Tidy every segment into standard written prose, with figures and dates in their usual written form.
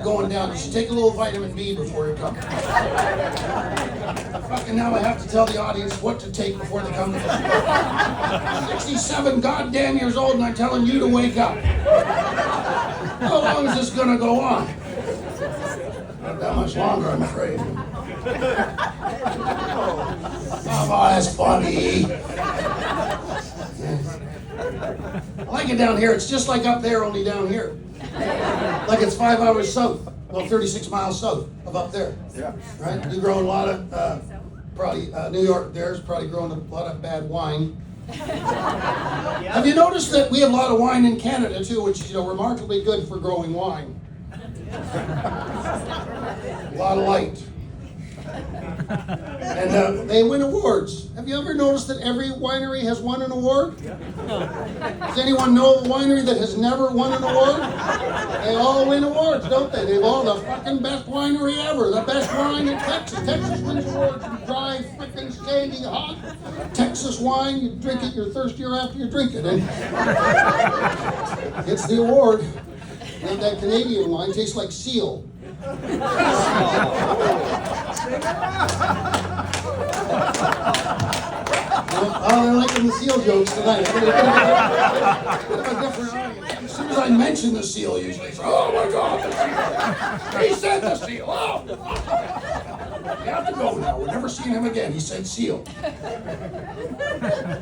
going down. You should take a little vitamin B before you come. Fucking now I have to tell the audience what to take before they come to the show. 67 goddamn years old and I'm telling you to wake up. How long is this gonna go on? Not that much longer, I'm afraid. Oh, that's funny. I like it down here. It's just like up there, only down here. Like it's 5 hours south, well, 36 miles south of up there. Yeah. Right? You grow a lot of, probably, New York there's probably growing a lot of bad wine. Have you noticed that we have a lot of wine in Canada too, which is, remarkably good for growing wine? A lot of light. And they win awards. Have you ever noticed that every winery has won an award? Does anyone know a winery that has never won an award? They all win awards, don't they? They've all the fucking best winery ever. The best wine in Texas. Texas wins awards. You dry, freaking standing hot. Texas wine, you drink it, you're thirstier after you drink it. And it's the award. And that Canadian wine tastes like seal. Oh, they're liking the seal jokes tonight. A different audience. As soon as I mention the seal, usually it's, oh my God, the seal. He said the seal. Oh. We have to go now. We're never seeing him again. He said seal.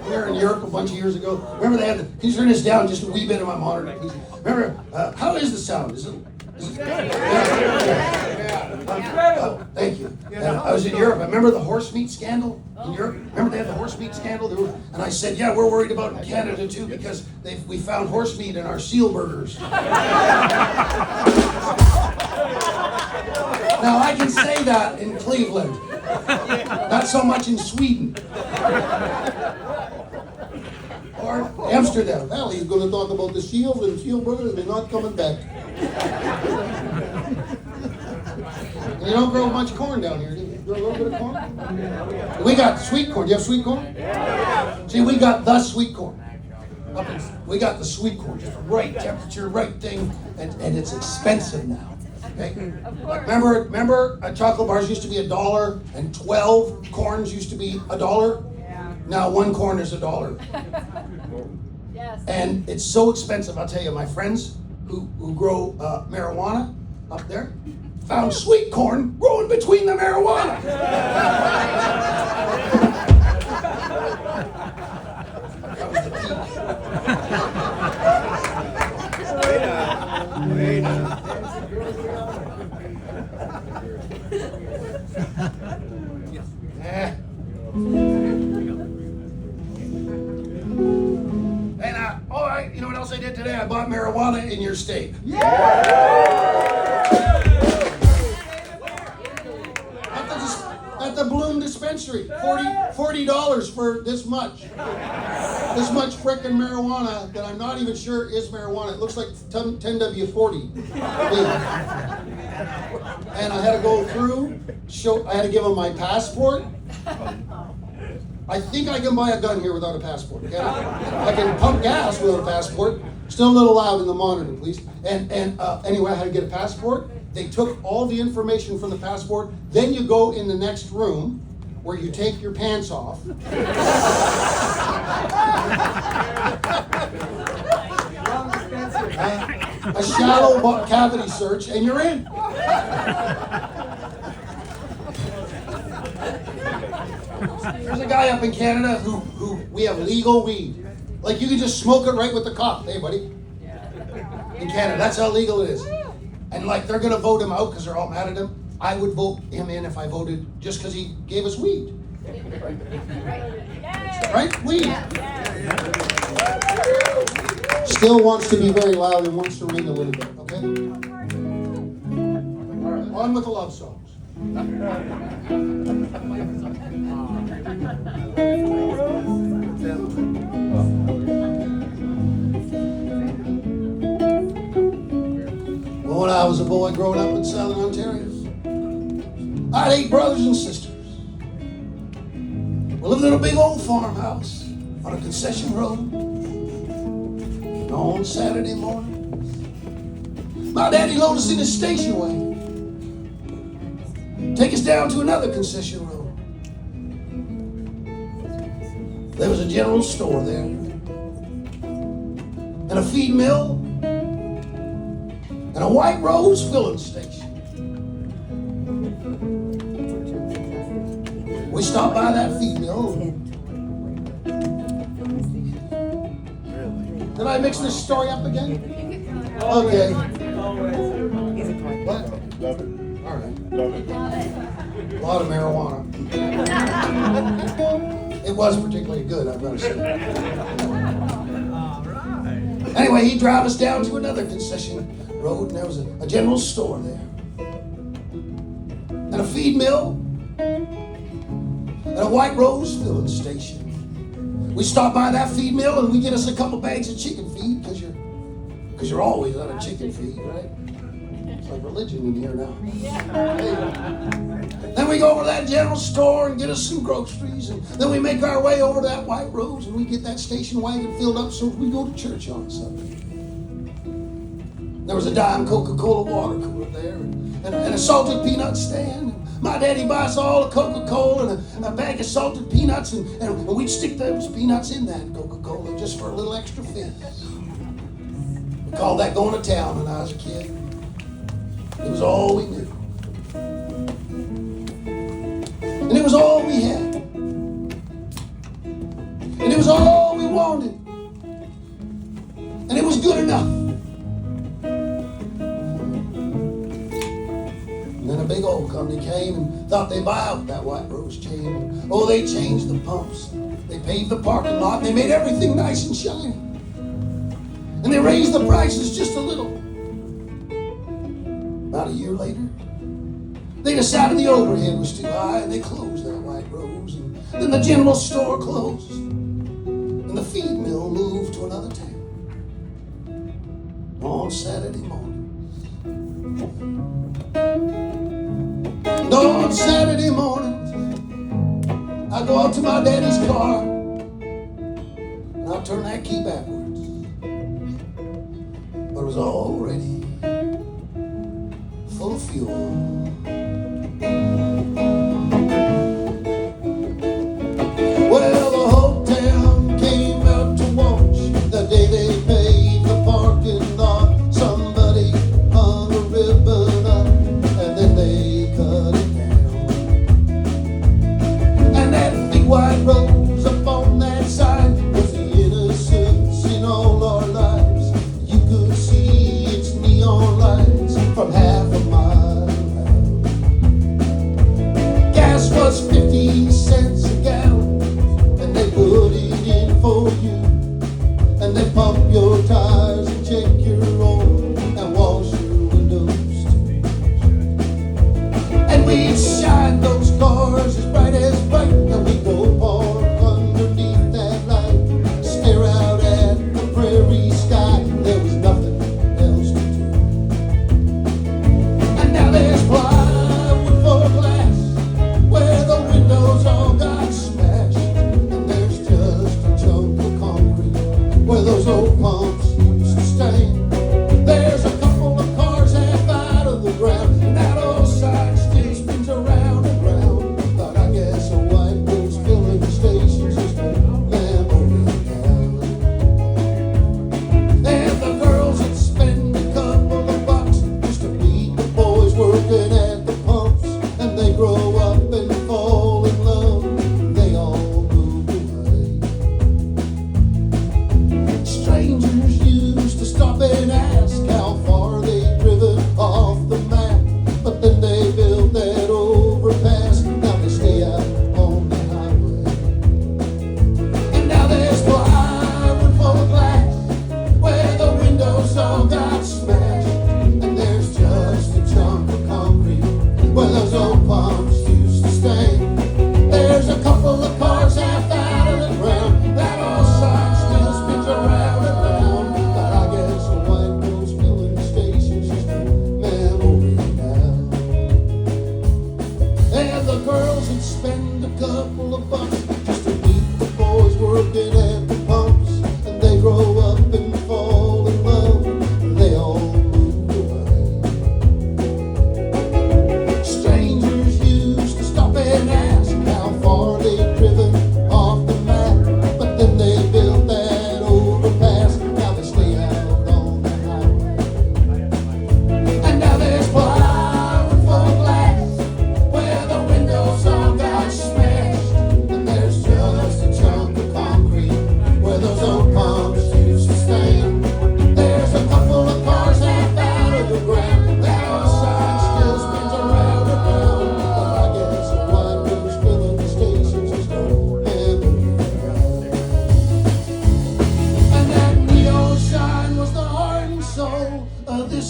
We were in Europe a bunch of years ago. Remember they had can you turn this down just a wee bit of my monitor? Please? Remember, how is the sound? Is it good? Thank you. I was in Europe. I remember the horse meat scandal in Europe. Remember they had the horse meat scandal? And I said, yeah, we're worried about it in Canada too because we found horse meat in our seal burgers. Now I can say that in Cleveland. Not so much in Sweden. Or Amsterdam. Well, he's going to talk about the seals and seal burgers and they're not coming back. You don't grow much corn down here, do you? Grow a little bit of corn? We got sweet corn. Do you have sweet corn? See, we got the sweet corn. We got the sweet corn, just the right temperature, right thing, and it's expensive now. Okay? Like remember chocolate bars used to be $1 and 12 corns used to be $1? Now one corn is $1. Yes. And it's so expensive, I'll tell you, my friends who grow marijuana up there found sweet corn growing between the marijuana. That was the peak. And you know what else I did today? I bought marijuana in your state. At the Bloom dispensary, $40 for this much frickin' marijuana that I'm not even sure is marijuana. It looks like 10W40. And I had to go through, I had to give them my passport. I think I can buy a gun here without a passport. Okay? I can pump gas without a passport. Still a little loud in the monitor, please. And anyway, I had to get a passport. They took all the information from the passport. Then you go in the next room where you take your pants off. A shallow cavity search, and you're in. There's a guy up in Canada who we have legal weed. Like you can just smoke it right with the cop. Hey, buddy. In Canada, that's how legal it is. And like they're gonna vote him out because they're all mad at him. I would vote him in if I voted just because he gave us weed. Right? Weed. Still wants to be very loud and wants to ring a little bit, okay? All right, on with the love songs. Well, when I was a boy growing up in Southern Ontario, I had 8 brothers and sisters. We lived in a big old farmhouse on a concession road. And on Saturday morning, My daddy loaded us in his station wagon. Take us down to another concession road. There was a general store there, and a feed mill, and a White Rose filling station. We stopped by that feed mill. Did I mix this story up again? Okay. What? Love it. All right. Love it. A lot of marijuana. It was particularly good, I've got to say. Anyway, he drove us down to another concession road, and there was a general store there, and a feed mill, and a White Rose filling station. We stop by that feed mill and we get us a couple bags of chicken feed, because you're always out of chicken feed, right? It's like religion in here now. Then we go over to that general store and get us some groceries, and then we make our way over to that White Rose and we get that station wagon filled up so we go to church on Sunday. There was a dime Coca-Cola water cooler there, and a salted peanut stand. My daddy buys all the Coca-Cola and a bag of salted peanuts, and we'd stick those peanuts in that Coca-Cola just for a little extra fizz. We called that going to town when I was a kid. It was all we knew. And it was all we had. And it was all we wanted. And it was good enough. And then a big old company came and thought they'd buy out that White Rose chain. Oh, they changed the pumps. They paved the parking lot. And they made everything nice and shiny. And they raised the prices just a little. About a year later, they decided the overhead was too high, and they closed that White Rose. And then the general store closed. And the feed mill moved to another town. On Saturday morning. And on Saturday mornings, I go out to my daddy's car, and I turn that key backwards. But it was already full of fuel. Well, the whole town came out to watch the day they paved the parking lot. Somebody hung a ribbon up, and then they cut it down. And that big White Rose up on that side was the innocence in all our lives. You could see its neon lights from half a mile out.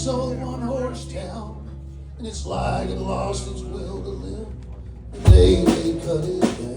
old one-horse town, and it's like it lost its will to live. The day they cut it down.